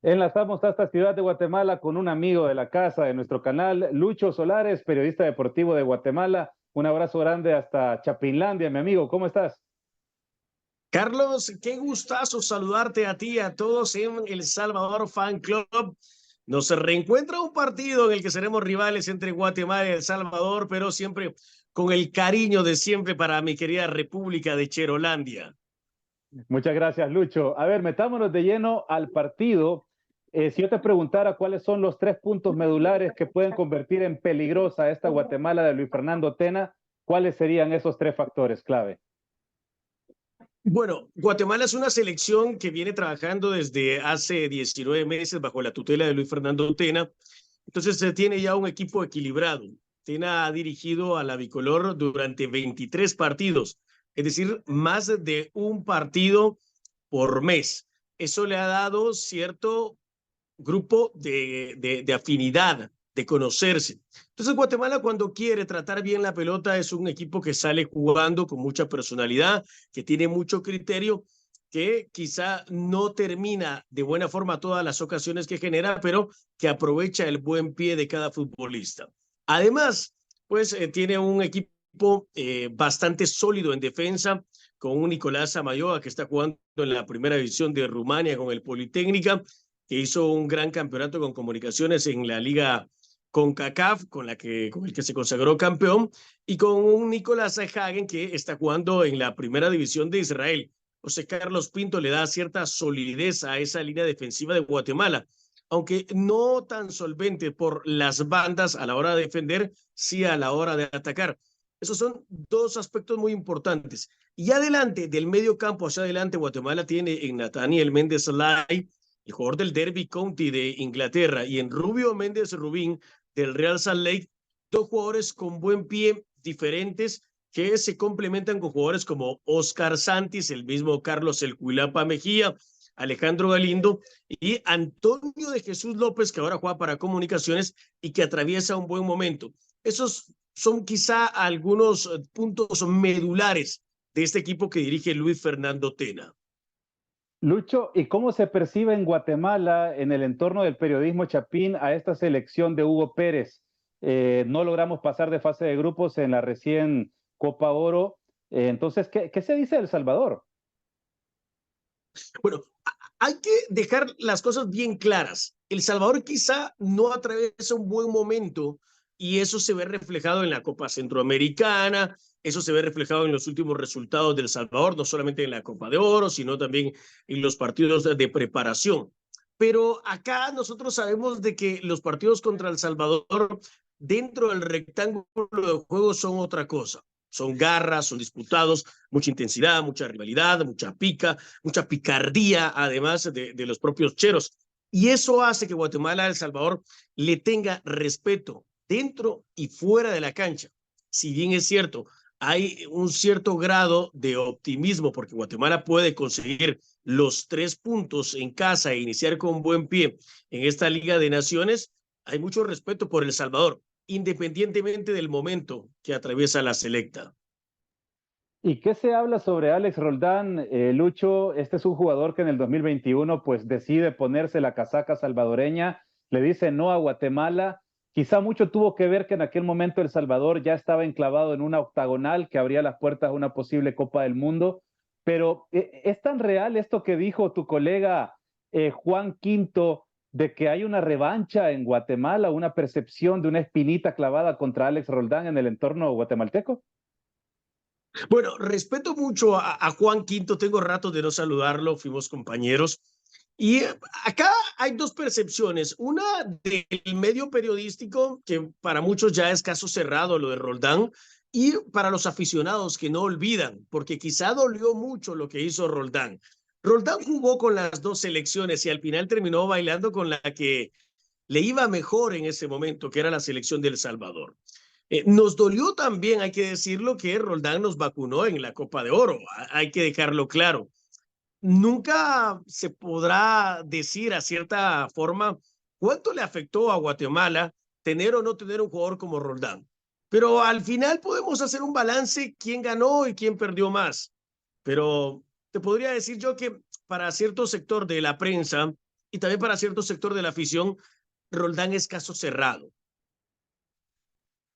Enlazamos hasta Ciudad de Guatemala con un amigo de la casa de nuestro canal, Lucho Solares, periodista deportivo de Guatemala. Un abrazo grande hasta Chapinlandia, mi amigo. ¿Cómo estás? Carlos, qué gustazo saludarte a ti y a todos en El Salvador Fan Club. Nos reencuentra un partido en el que seremos rivales entre Guatemala y El Salvador, pero siempre con el cariño de siempre para mi querida República de Cherolandia. Muchas gracias, Lucho. A ver, metámonos de lleno al partido. Si yo te preguntara cuáles son los 3 puntos medulares que pueden convertir en peligrosa esta Guatemala de Luis Fernando Tena, ¿cuáles serían esos 3 factores clave? Bueno, Guatemala es una selección que viene trabajando desde hace 19 meses bajo la tutela de Luis Fernando Tena. Entonces se tiene ya un equipo equilibrado. Tena ha dirigido a la bicolor durante 23 partidos, es decir, más de un partido por mes. Eso le ha dado cierto grupo de afinidad, de conocerse. Entonces Guatemala cuando quiere tratar bien la pelota es un equipo que sale jugando con mucha personalidad, que tiene mucho criterio, que quizá no termina de buena forma todas las ocasiones que genera, pero que aprovecha el buen pie de cada futbolista. Además, pues tiene un equipo bastante sólido en defensa, con un Nicolás Amayoa que está jugando en la primera división de Rumania con el Politécnica, que hizo un gran campeonato con Comunicaciones en la Liga CONCACAF, con el que se consagró campeón, y con un Nicolás Hagen que está jugando en la primera división de Israel. José Carlos Pinto le da cierta solidez a esa línea defensiva de Guatemala, aunque no tan solvente por las bandas a la hora de defender, sí a la hora de atacar. Esos son dos aspectos muy importantes. Y adelante, del medio campo hacia adelante, Guatemala tiene en Nathaniel Méndez Lai, el jugador del Derby County de Inglaterra, y en Rubio Méndez Rubín del Real Salt Lake, dos jugadores con buen pie diferentes que se complementan con jugadores como Oscar Santis, el mismo Carlos El Cuilapa Mejía, Alejandro Galindo y Antonio de Jesús López, que ahora juega para Comunicaciones y que atraviesa un buen momento. Esos son quizá algunos puntos medulares de este equipo que dirige Luis Fernando Tena. Lucho, ¿y cómo se percibe en Guatemala, en el entorno del periodismo chapín, a esta selección de Hugo Pérez? No logramos pasar de fase de grupos en la recién Copa Oro. Entonces, ¿qué se dice de El Salvador? Bueno, hay que dejar las cosas bien claras. El Salvador quizá no atraviesa un buen momento y eso se ve reflejado en la Copa Centroamericana, eso se ve reflejado en los últimos resultados del Salvador, no solamente en la Copa de Oro, sino también en los partidos de preparación. Pero acá nosotros sabemos de que los partidos contra El Salvador dentro del rectángulo de juego son otra cosa. Son garras, son disputados, mucha intensidad, mucha rivalidad, mucha pica, mucha picardía, además de los propios cheros. Y eso hace que Guatemala a El Salvador le tenga respeto dentro y fuera de la cancha. Si bien es cierto, hay un cierto grado de optimismo porque Guatemala puede conseguir los 3 puntos en casa e iniciar con buen pie en esta Liga de Naciones, hay mucho respeto por El Salvador, independientemente del momento que atraviesa la selecta. ¿Y qué se habla sobre Alex Roldán, Lucho? Este es un jugador que en el 2021 pues decide ponerse la casaca salvadoreña, le dice no a Guatemala. Quizá mucho tuvo que ver que en aquel momento El Salvador ya estaba enclavado en una octagonal que abría las puertas a una posible Copa del Mundo. Pero ¿es tan real esto que dijo tu colega Juan Quinto de que hay una revancha en Guatemala, una percepción de una espinita clavada contra Alex Roldán en el entorno guatemalteco? Bueno, respeto mucho a Juan Quinto, tengo rato de no saludarlo, fuimos compañeros. Y acá hay dos percepciones. Una del medio periodístico, que para muchos ya es caso cerrado lo de Roldán, y para los aficionados que no olvidan, porque quizá dolió mucho lo que hizo Roldán. Roldán jugó con las dos selecciones y al final terminó bailando con la que le iba mejor en ese momento, que era la selección de El Salvador. Nos dolió también, hay que decirlo, que Roldán nos vacunó en la Copa de Oro. Hay que dejarlo claro. Nunca se podrá decir a cierta forma cuánto le afectó a Guatemala tener o no tener un jugador como Roldán. Pero al final podemos hacer un balance quién ganó y quién perdió más. Pero te podría decir yo que para cierto sector de la prensa y también para cierto sector de la afición, Roldán es caso cerrado.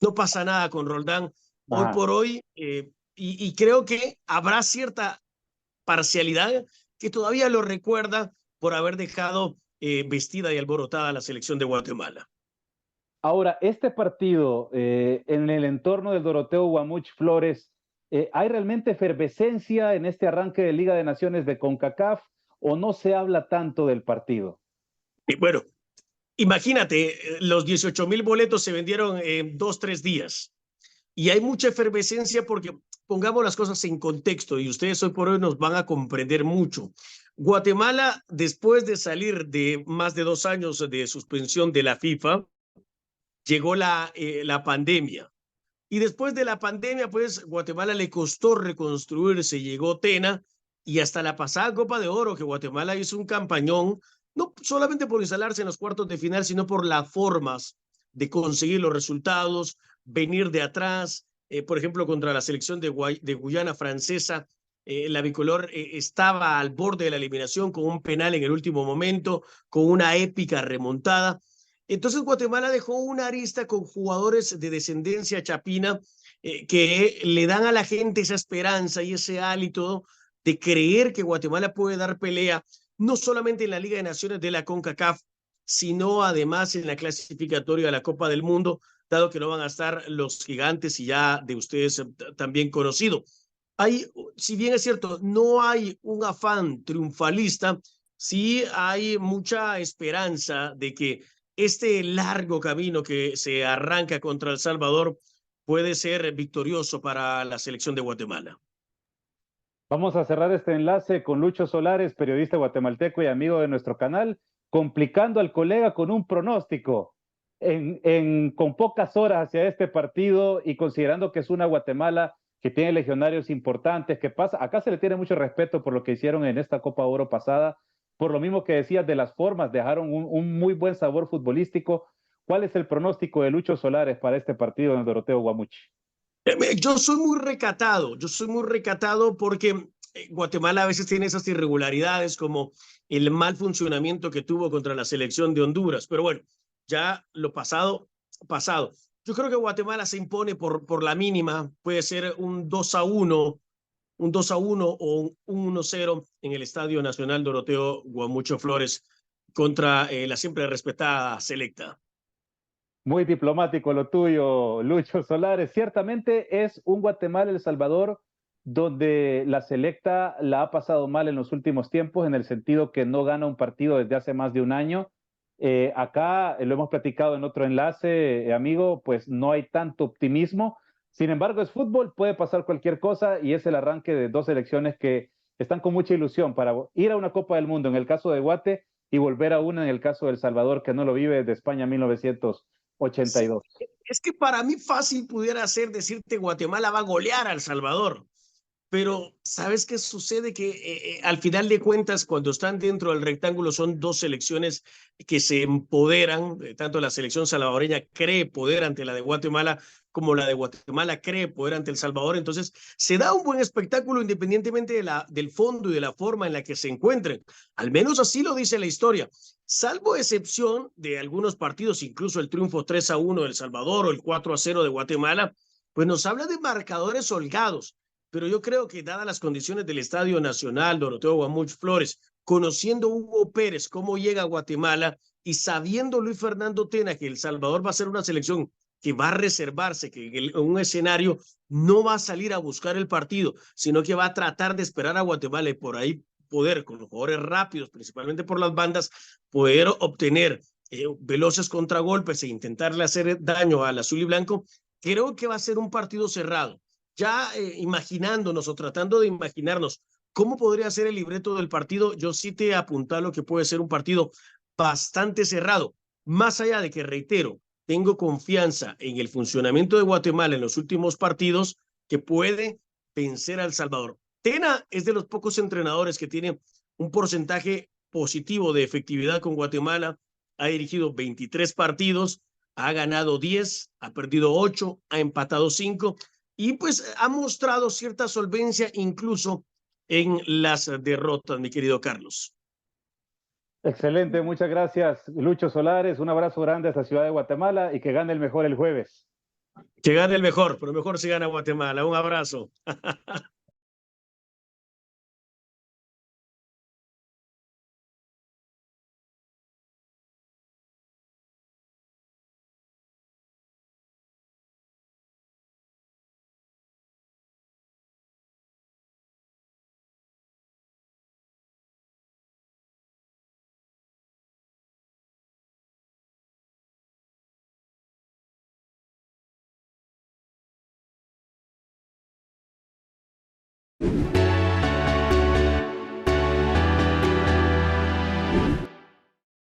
No pasa nada con Roldán hoy Ajá. por hoy, y creo que habrá cierta parcialidad que todavía lo recuerda por haber dejado vestida y alborotada a la selección de Guatemala. Ahora, este partido en el entorno del Doroteo Guamuch Flores, ¿hay realmente efervescencia en este arranque de Liga de Naciones de CONCACAF o no se habla tanto del partido? Y bueno, imagínate, los 18,000 boletos se vendieron en 2, 3 días. Y hay mucha efervescencia porque pongamos las cosas en contexto y ustedes hoy por hoy nos van a comprender mucho. Guatemala, después de salir de más de 2 años de suspensión de la FIFA, llegó la pandemia. Y después de la pandemia, pues Guatemala le costó reconstruirse, llegó Tena y hasta la pasada Copa de Oro, que Guatemala hizo un campañón, no solamente por instalarse en los cuartos de final, sino por las formas de conseguir los resultados, venir de atrás, por ejemplo, contra la selección de Guyana Francesa, la bicolor estaba al borde de la eliminación con un penal en el último momento, con una épica remontada. Entonces Guatemala dejó una arista con jugadores de descendencia chapina que le dan a la gente esa esperanza y ese hálito de creer que Guatemala puede dar pelea, no solamente en la Liga de Naciones de la CONCACAF, sino además en la clasificatoria de la Copa del Mundo, dado que no van a estar los gigantes y ya de ustedes también conocido. Hay, si bien es cierto, no hay un afán triunfalista, sí hay mucha esperanza de que este largo camino que se arranca contra El Salvador puede ser victorioso para la selección de Guatemala. Vamos a cerrar este enlace con Lucho Solares, periodista guatemalteco y amigo de nuestro canal, complicando al colega con un pronóstico con pocas horas hacia este partido y considerando que es una Guatemala que tiene legionarios importantes, que pasa, acá se le tiene mucho respeto por lo que hicieron en esta Copa Oro pasada, por lo mismo que decías de las formas, dejaron un muy buen sabor futbolístico. ¿Cuál es el pronóstico de Lucho Solares para este partido en el Doroteo Guamuchi? Yo soy muy recatado porque Guatemala a veces tiene esas irregularidades como el mal funcionamiento que tuvo contra la selección de Honduras, pero bueno, ya lo pasado, pasado. Yo creo que Guatemala se impone por la mínima, puede ser un 2-1 o un 1-0 en el Estadio Nacional Doroteo Guamucho Flores contra la siempre respetada Selecta. Muy diplomático lo tuyo, Lucho Solares. Ciertamente es un Guatemala-El Salvador donde la selecta la ha pasado mal en los últimos tiempos, en el sentido que no gana un partido desde hace más de un año. Acá lo hemos platicado en otro enlace, amigo, pues no hay tanto optimismo. Sin embargo, es fútbol, puede pasar cualquier cosa y es el arranque de dos selecciones que están con mucha ilusión para ir a una Copa del Mundo en el caso de Guate y volver a una en el caso de El Salvador, que no lo vive desde España 1982. Es que para mí fácil pudiera ser decirte Guatemala va a golear a El Salvador. Pero, ¿sabes qué sucede? Que al final de cuentas, cuando están dentro del rectángulo, son dos selecciones que se empoderan, tanto la selección salvadoreña cree poder ante la de Guatemala, como la de Guatemala cree poder ante El Salvador. Entonces, se da un buen espectáculo independientemente del fondo y de la forma en la que se encuentren. Al menos así lo dice la historia. Salvo excepción de algunos partidos, incluso el triunfo 3-1 de El Salvador o el 4-0 de Guatemala, pues nos habla de marcadores holgados, pero yo creo que dadas las condiciones del Estadio Nacional, Doroteo Guamuch Flores, conociendo Hugo Pérez cómo llega a Guatemala y sabiendo Luis Fernando Tena que El Salvador va a ser una selección que va a reservarse, que en un escenario no va a salir a buscar el partido, sino que va a tratar de esperar a Guatemala y por ahí poder, con los jugadores rápidos, principalmente por las bandas, poder obtener veloces contragolpes e intentarle hacer daño al azul y blanco. Creo que va a ser un partido cerrado, ya imaginándonos o tratando de imaginarnos cómo podría ser el libreto del partido. Yo sí te apuntalo que puede ser un partido bastante cerrado, más allá de que, reitero, tengo confianza en el funcionamiento de Guatemala en los últimos partidos, que puede vencer a El Salvador. Tena es de los pocos entrenadores que tiene un porcentaje positivo de efectividad con Guatemala, ha dirigido 23 partidos, ha ganado 10, ha perdido 8, ha empatado 5 y pues ha mostrado cierta solvencia incluso en las derrotas, mi querido Carlos. Excelente, muchas gracias, Lucho Solares. Un abrazo grande hasta Ciudad de Guatemala y que gane el mejor el jueves. Que gane el mejor, pero mejor si gana Guatemala. Un abrazo.